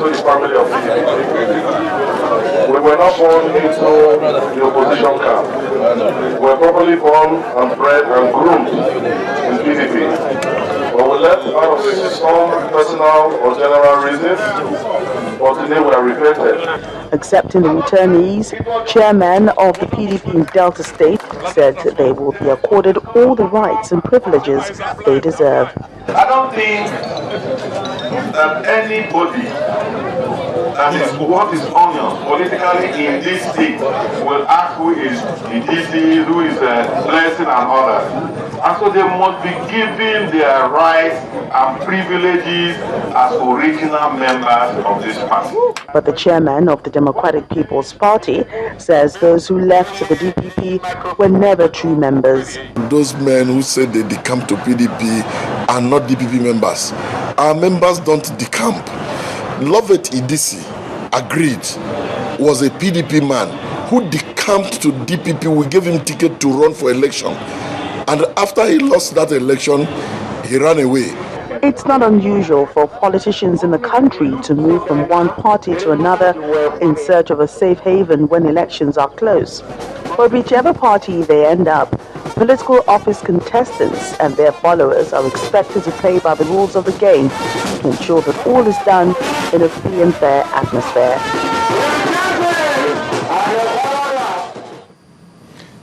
into the family of PDP. We were not born into the opposition camp. We were properly born and bred and groomed in PDP. But we left out of some personal or general reasons, but today we are regretted. Accepting the returnees, chairman of the PDP in Delta State said they will be accorded all the rights and privileges they deserve. I don't think that anybody that is what is onion politically in this state will ask who is the DC, who is Blessing and others. And so they must be given their rights and privileges as original members of this party. But the chairman of the Democratic People's Party says those who left the DPP were never true members. Those men who said they decamped to PDP are not DPP members. Our members don't decamp. Lovett Idisi agreed, was a PDP man who decamped to DPP. We gave him ticket to run for election. And after he lost that election, he ran away. It's not unusual for politicians in the country to move from one party to another in search of a safe haven when elections are close. But whichever party they end up, political office contestants and their followers are expected to play by the rules of the game to ensure that all is done in a free and fair atmosphere.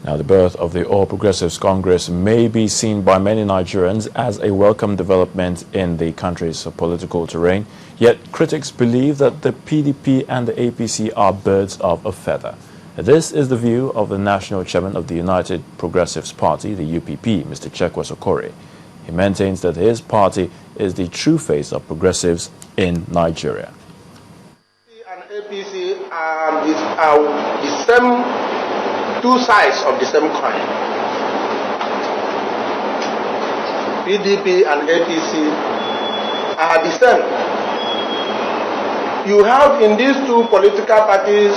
Now, the birth of the All Progressives Congress may be seen by many Nigerians as a welcome development in the country's political terrain. Yet critics believe that the PDP and the APC are birds of a feather. This is the view of the national chairman of the United Progressives Party, the UPP, Mr. Chekwas Okore. He maintains that his party is the true face of progressives in Nigeria. And APC are the same, two sides of the same coin. PDP and APC are the same. You have in these two political parties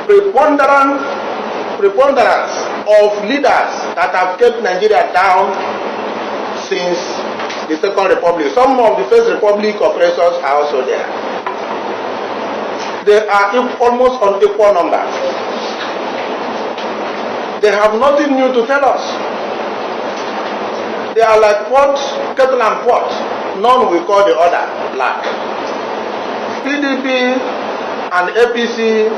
preponderance of leaders that have kept Nigeria down since the Second Republic. Some of the First Republic oppressors are also there. They are almost on equal numbers. They have nothing new to tell us. They are like pot, kettle and pot. None will call the other black. PDP and APC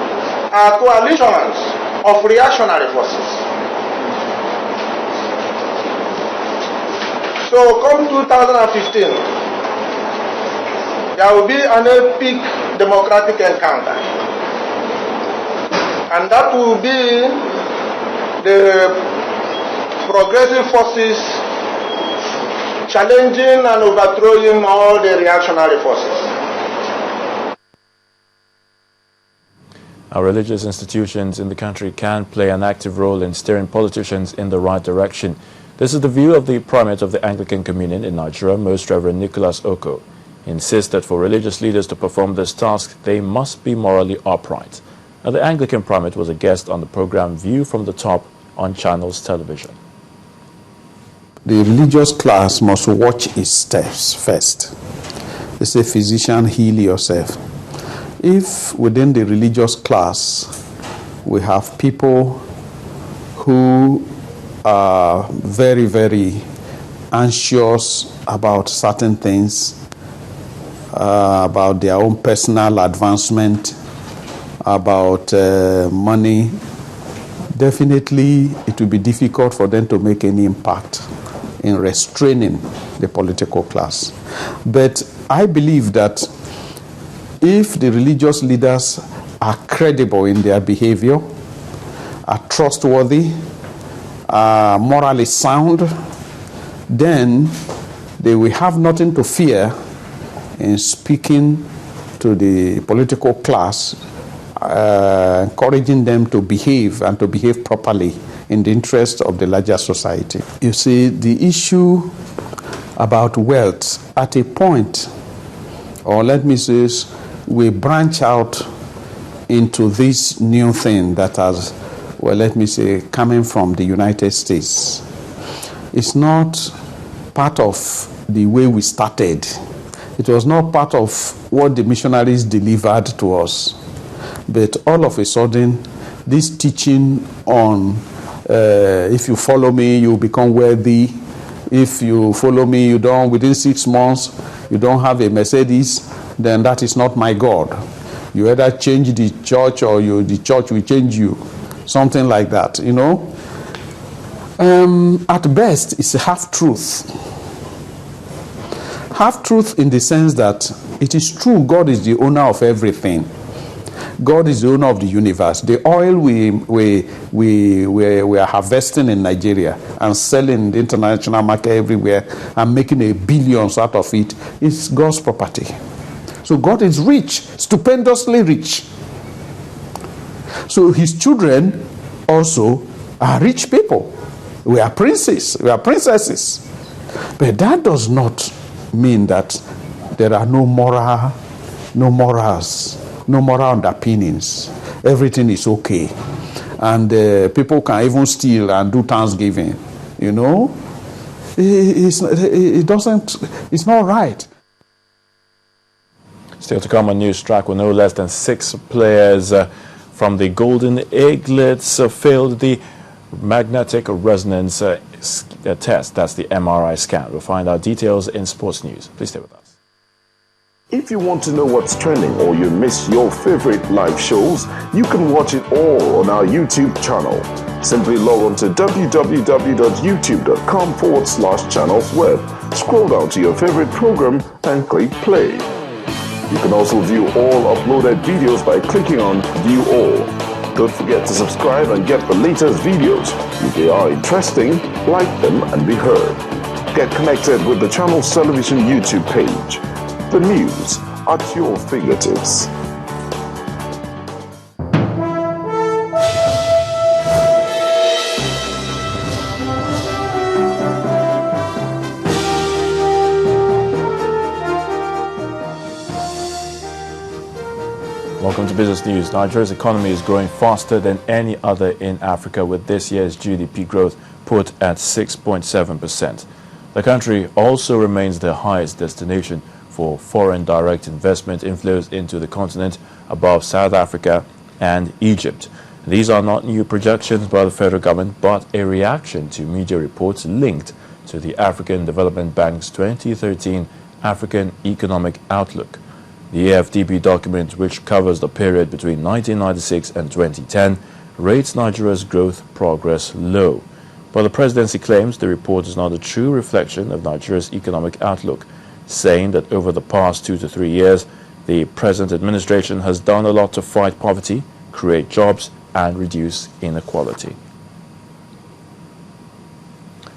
are coalitions of reactionary forces. So come 2015, there will be an epic democratic encounter. And that will be the progressive forces challenging and overthrowing all the reactionary forces. Our religious institutions in the country can play an active role in steering politicians in the right direction. This is the view of the primate of the Anglican Communion in Nigeria, Most Reverend Nicholas Oko. He insists that for religious leaders to perform this task, they must be morally upright. Now, the Anglican primate was a guest on the program View from the Top on Channels Television. The religious class must watch its steps first. They say, physician, heal yourself. If within the religious class we have people who are very, very anxious about certain things, about their own personal advancement, about money, definitely it will be difficult for them to make any impact in restraining the political class. But I believe that if the religious leaders are credible in their behavior, are trustworthy, are morally sound, then they will have nothing to fear in speaking to the political class, encouraging them to behave and to behave properly in the interest of the larger society. You see, the issue about wealth at a point, or let me say, we branch out into this new thing that has, well, let me say, coming from the United States. It's not part of the way we started. It was not part of what the missionaries delivered to us. But all of a sudden, this teaching on if you follow me, you become wealthy. If you follow me, you don't, within 6 months, you don't have a Mercedes, then that is not my God. You either change the church or the church will change you. Something like that, you know. At best, it's a half-truth. Half-truth in the sense that it is true God is the owner of everything. God is the owner of the universe. The oil we are harvesting in Nigeria and selling in the international market everywhere and making billions out of it is God's property. So God is rich, stupendously rich. So his children also are rich people. We are princes, we are princesses. But that does not mean that there are no morals, no moral underpinnings. Everything is okay. And people can even steal and do Thanksgiving. You know? It's not right. Still to come on News Track, with no less than 6 players from the Golden Eaglets failed the magnetic resonance test. That's the MRI scan. We'll find out details in sports news. Please stay with us. If you want to know what's trending or you miss your favorite live shows, you can watch it all on our YouTube channel. Simply log on to www.youtube.com/channelsweb. Scroll down to your favorite program and click play. You can also view all uploaded videos by clicking on View All. Don't forget to subscribe and get the latest videos. If they are interesting, like them and be heard. Get connected with the channel's television YouTube page. The news at your fingertips. Welcome to Business News. Nigeria's economy is growing faster than any other in Africa, with this year's GDP growth put at 6.7%. The country also remains the highest destination for foreign direct investment inflows into the continent, above South Africa and Egypt. These are not new projections by the federal government, but a reaction to media reports linked to the African Development Bank's 2013 African Economic Outlook. The AFDB document, which covers the period between 1996 and 2010, rates Nigeria's growth progress low. But the presidency claims the report is not a true reflection of Nigeria's economic outlook, saying that over the past 2 to 3 years, the present administration has done a lot to fight poverty, create jobs, and reduce inequality.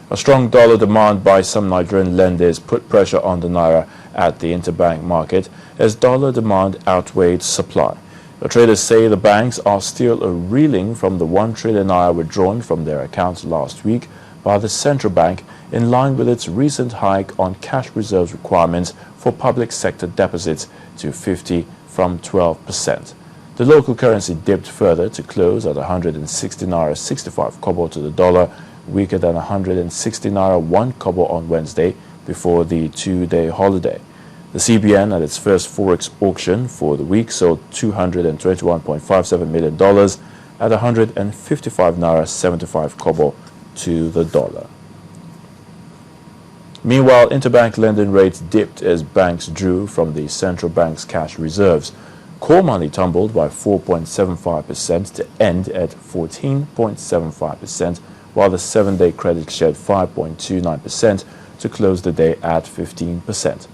A strong dollar demand by some Nigerian lenders put pressure on the naira at the interbank market as dollar demand outweighed supply. The traders say the banks are still reeling from the 1 trillion naira withdrawn from their accounts last week by the central bank, in line with its recent hike on cash reserves requirements for public sector deposits to 50 from 12%. The local currency dipped further to close at 160 naira 65 kobo to the dollar, weaker than 160 naira 1 kobo on Wednesday before the 2-day holiday. The CBN at its first forex auction for the week sold $221.57 million at 155 naira 75 kobo to the dollar. Meanwhile, interbank lending rates dipped as banks drew from the central bank's cash reserves. Core money tumbled by 4.75% to end at 14.75%, while the 7-day credit shed 5.29% to close the day at 15%.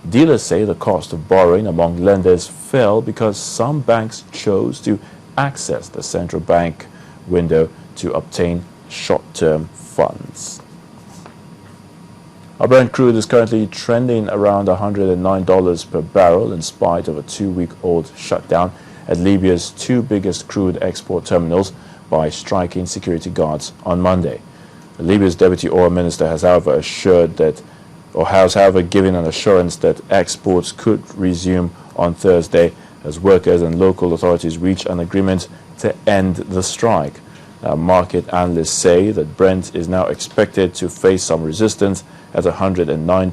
Dealers say the cost of borrowing among lenders fell because some banks chose to access the central bank window to obtain short-term funds. Our Brent crude is currently trending around $109 per barrel in spite of a 2-week-old shutdown at Libya's 2 biggest crude export terminals by striking security guards on Monday. Libya's deputy oil minister has however given an assurance that exports could resume on Thursday as workers and local authorities reach an agreement to end the strike. Market analysts say that Brent is now expected to face some resistance at $109